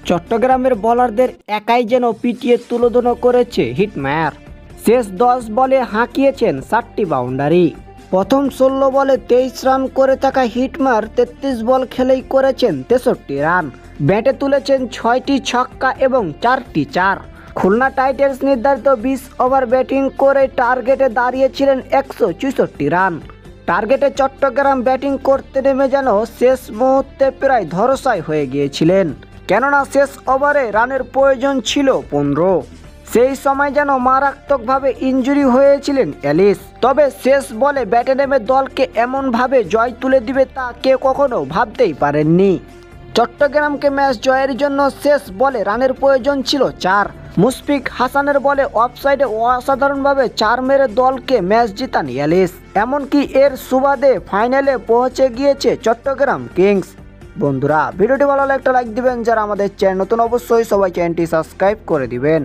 চট্টগ্রামের বোলারদের একাই যেন পিটিয়ে তুলোধুনো করেছে হিটম্যার। শেষ 10 বলে হাঁকিয়েছেন 4টি বাউন্ডারি। প্রথম 16 বলে 23 রান করে থাকা হিটম্যার 33 বল খেলেই করেছেন 63 রান। ব্যাটে তুলেছেন 6টি ছক্কা এবং 4টি চার। খুলনা টাইটান্স নির্ধারিত 20 ওভার ব্যাটিং করে টার্গেটে দাঁড়িয়েছিলেন 164 রান। টার্গেটে চট্টগ্রাম ব্যাটিং করতে নেমে যেন শেষ মুহূর্তে প্রায় ধরাশায়ী হয়ে গিয়েছিলেন, কেননা শেষ ওভারে রানের প্রয়োজন ছিল 15। সেই সময় যেন মারাত্মকভাবে ইনজুরি হয়েছিলেন এলিস। তবে শেষ বলে ব্যাটে নেমে দলকে এমনভাবে জয় তুলে দিবে তা কেউ কখনো ভাবতেই পারেননি। চট্টগ্রামকে ম্যাচ জয়ের জন্য শেষ বলে রানের প্রয়োজন ছিল 4। মুশফিক হাসানের বলে অফসাইডে অসাধারণভাবে 4 মেরে দলকে ম্যাচ জিতান এলিস। এমনকি এর সুবাদে ফাইনালে পৌঁছে গিয়েছে চট্টগ্রাম কিংস। বন্ধুরা, ভিডিওটি ভালো লাগলে একটা লাইক দিবেন, যারা আমাদের চ্যানেল নতুন অবশ্যই সবাই চ্যানেলটি সাবস্ক্রাইব করে দিবেন।